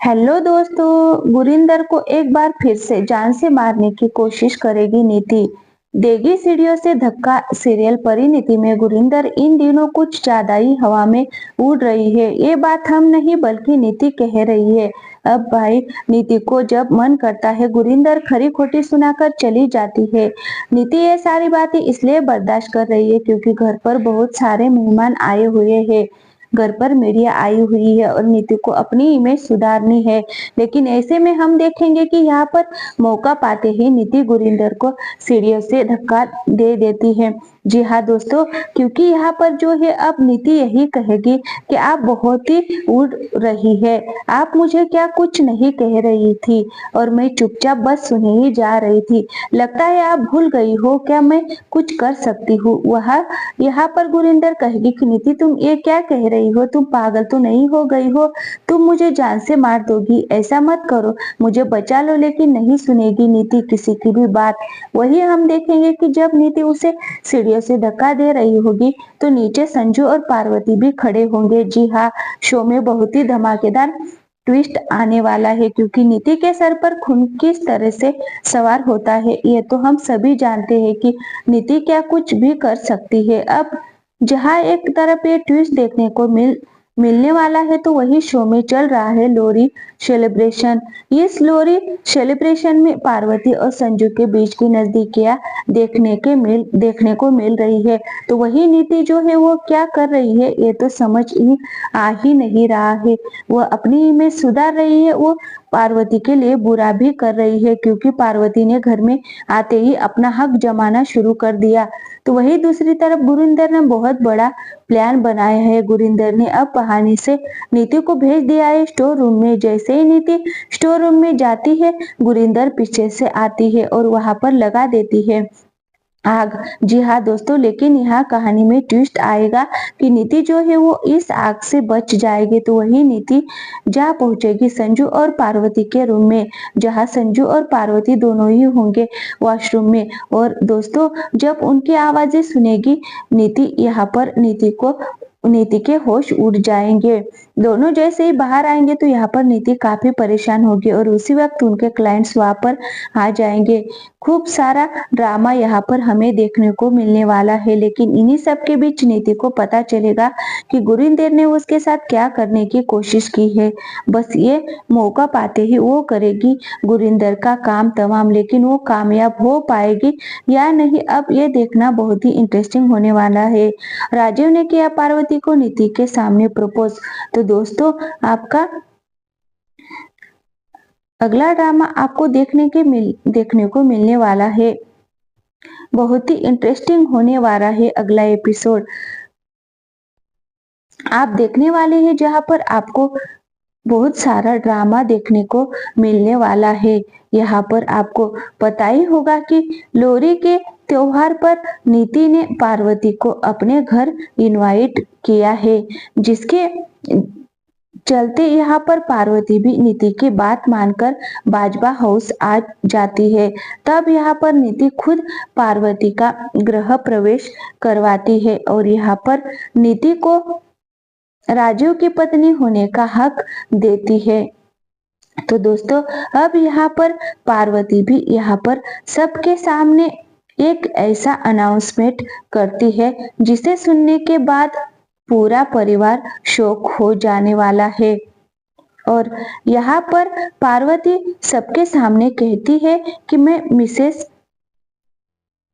Hello दोस्तों, गुरिंदर को एक बार फिर से जान से मारने की कोशिश करेगी नीति। देगी सीढ़ियों से धक्का। सीरियल परिणीति में गुरिंदर इन दिनों कुछ ज्यादा ही हवा में उड़ रही है। ये बात हम नहीं बल्कि नीति कह रही है। अब भाई, नीति को जब मन करता है गुरिंदर खरी खोटी सुनाकर चली जाती है। नीति ये सारी बातें इसलिए बर्दाश्त कर रही है क्योंकि घर पर बहुत सारे मेहमान आए हुए हैं। घर पर मीडिया आई हुई है और नीति को अपनी इमेज सुधारनी है। लेकिन ऐसे में हम देखेंगे कि यहाँ पर मौका पाते ही नीति गुरिंदर को सीढ़ियों से धक्का दे देती है। जी हाँ दोस्तों, क्योंकि यहाँ पर जो है अब नीति यही कहेगी कि आप बहुत ही उड़ रही है, आप मुझे क्या कुछ नहीं कह रही थी और मैं चुपचाप बस सुने ही जा रही थी। लगता है आप भूल गई हो क्या मैं कुछ कर सकती हूँ। वह यहाँ पर गुरिंदर कहेगी कि नीति तुम ये क्या कह रही हो, तुम पागल तो नहीं हो गई हो, तुम मुझे जान से मार दोगी, ऐसा मत करो, मुझे बचा लो। लेकिन नहीं सुनेगी नीति किसी की भी बात। वही हम देखेंगे कि जब नीति उसे सीढ़ियों से धक्का दे रही होगी तो नीचे संजू और पार्वती भी खड़े होंगे। जी हाँ, शो में बहुत ही धमाकेदार ट्विस्ट आने वाला है क्योंकि नीति के सर पर खून किस तरह से सवार होता है ये तो हम सभी जानते हैं कि नीति क्या कुछ भी कर सकती है। अब जहाँ एक तरफ ये ट्विस्ट देखने को मिलने वाला है तो वही शो में चल रहा है लोरी सेलिब्रेशन। इस लोरी सेलिब्रेशन में पार्वती और संजू के बीच की नजदीकियां देखने को मिल रही है। तो वही नीति जो है वो क्या कर रही है ये तो समझ ही आ ही नहीं रहा है। वो अपनी इमेज सुधार रही है, वो पार्वती के लिए बुरा भी कर रही है क्योंकि पार्वती ने घर में आते ही अपना हक जमाना शुरू कर दिया। तो वही दूसरी तरफ गुरिंदर ने बहुत बड़ा प्लान बनाया है। गुरिंदर ने अब बहाने से नीति को भेज दिया है स्टोर रूम में। जैसे ही नीति स्टोर रूम में जाती है गुरिंदर पीछे से आती है और वहां पर लगा देती है आग। जी हाँ दोस्तों, लेकिन यहाँ कहानी में ट्विस्ट आएगा कि नीति जो है वो इस आग से बच जाएगी। तो वही नीति जा पहुंचेगी संजू और पार्वती के रूम में, जहाँ संजू और पार्वती दोनों ही होंगे वॉशरूम में। और दोस्तों, जब उनकी आवाजें सुनेगी नीति, यहाँ पर नीति के होश उड़ जाएंगे। दोनों जैसे ही बाहर आएंगे तो यहाँ पर नीति काफी परेशान होगी और उसी वक्त उनके क्लाइंट्स वहां पर आ जाएंगे। खूब सारा ड्रामा यहाँ पर हमें देखने को मिलने वाला है। लेकिन इन्हीं सब के बीच नीति को पता चलेगा कि गुरिंदर ने उसके साथ क्या करने की कोशिश की है। बस ये मौका पाते ही वो करेगी गुरिंदर का काम तमाम। लेकिन वो कामयाब हो पाएगी या नहीं, अब ये देखना बहुत ही इंटरेस्टिंग होने वाला है। राजीव ने किया पार्वती को नीति के सामने प्रपोज। तो दोस्तों, आपका अगला ड्रामा आपको देखने को मिलने वाला है। बहुत ही इंटरेस्टिंग होने वाला है अगला एपिसोड आप देखने वाले हैं, जहां पर आपको बहुत सारा ड्रामा देखने को मिलने वाला है। यहाँ पर आपको पता ही होगा कि लोरी के त्योहार पर नीति ने पार्वती को अपने घर इनवाइट किया है, जिसके चलते यहाँ पर पार्वती भी नीति की बात मानकर बाजवा हाउस आ जाती है। तब यहाँ पर नीति खुद पार्वती का गृह प्रवेश करवाती है और यहाँ पर नीति को राजीव की पत्नी होने का हक देती है। तो दोस्तों, अब यहाँ पर पार्वती भी यहाँ पर सबके सामने एक ऐसा अनाउंसमेंट करती है जिसे सुनने के बाद पूरा परिवार शॉक हो जाने वाला है। और यहाँ पर पार्वती सबके सामने कहती है कि मैं मिसेस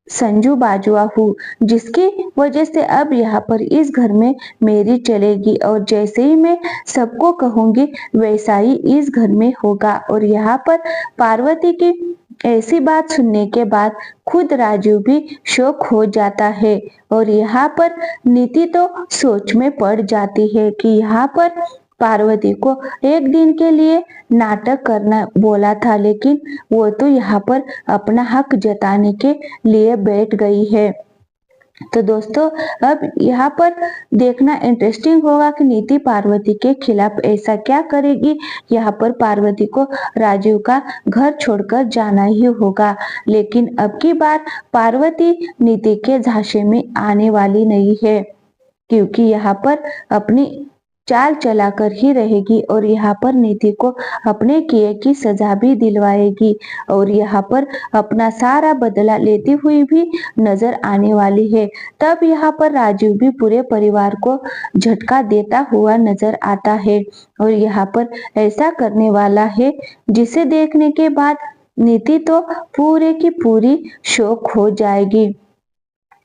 संजू बाजवा हूँ, जिसकी वजह से अब यहाँ पर इस घर में मेरी चलेगी और जैसे ही मैं सबको कहूंगी वैसा ही इस घर में होगा। और यहाँ पर पार्वती की ऐसी बात सुनने के बाद खुद राजू भी शॉक हो जाता है और यहाँ पर नीति तो सोच में पड़ जाती है कि यहाँ पर पार्वती को एक दिन के लिए नाटक करना बोला था, लेकिन वो तो यहाँ पर अपना हक जताने के लिए बैठ गई है। तो दोस्तों, अब यहाँ पर देखना इंटरेस्टिंग होगा कि नीति पार्वती के खिलाफ ऐसा क्या करेगी। यहाँ पर पार्वती को राजीव का घर छोड़कर जाना ही होगा। लेकिन अब की बार पार्वती नीति के झांसे में आने वाली नहीं है, क्योंकि यहाँ पर अपनी चाल चलाकर ही रहेगी और यहाँ पर नीति को अपने किए की सजा भी दिलवाएगी और यहाँ पर अपना सारा बदला लेती हुई भी नजर आने वाली है। तब यहाँ पर राजीव भी पूरे परिवार को झटका देता हुआ नजर आता है और यहाँ पर ऐसा करने वाला है जिसे देखने के बाद नीति तो पूरे की पूरी शॉक हो जाएगी,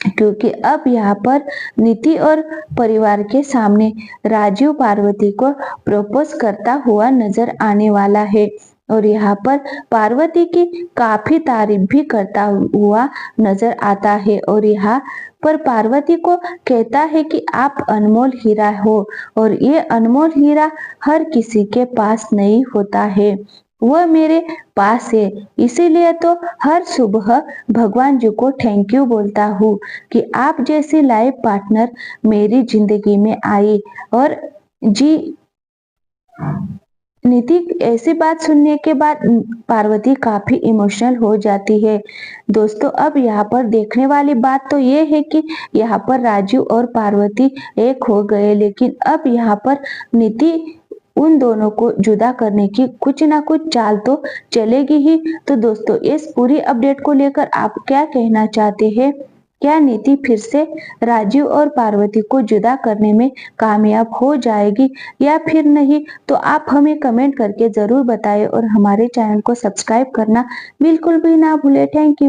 क्योंकि अब यहाँ पर नीति और परिवार के सामने राजीव पार्वती को प्रपोज करता हुआ नजर आने वाला है और यहाँ पर पार्वती की काफी तारीफ भी करता हुआ नजर आता है और यहाँ पर पार्वती को कहता है कि आप अनमोल हीरा हो और ये अनमोल हीरा हर किसी के पास नहीं होता है, वह मेरे पास है। इसीलिए तो हर सुबह भगवान जी को थैंक यू बोलता हूँ कि आप जैसी लाइफ पार्टनर मेरी जिंदगी में आई। और जी नीति ऐसी बात सुनने के बाद पार्वती काफी इमोशनल हो जाती है। दोस्तों अब यहाँ पर देखने वाली बात तो ये है कि यहाँ पर राजू और पार्वती एक हो गए, लेकिन अब यहाँ पर नीति उन दोनों को जुदा करने की कुछ ना कुछ चाल तो चलेगी ही। तो दोस्तों इस पूरी अपडेट को लेकर आप क्या कहना चाहते हैं? क्या नीति फिर से राजीव और पार्वती को जुदा करने में कामयाब हो जाएगी या फिर नहीं? तो आप हमें कमेंट करके जरूर बताएं और हमारे चैनल को सब्सक्राइब करना बिल्कुल भी ना भूलें। Thank you.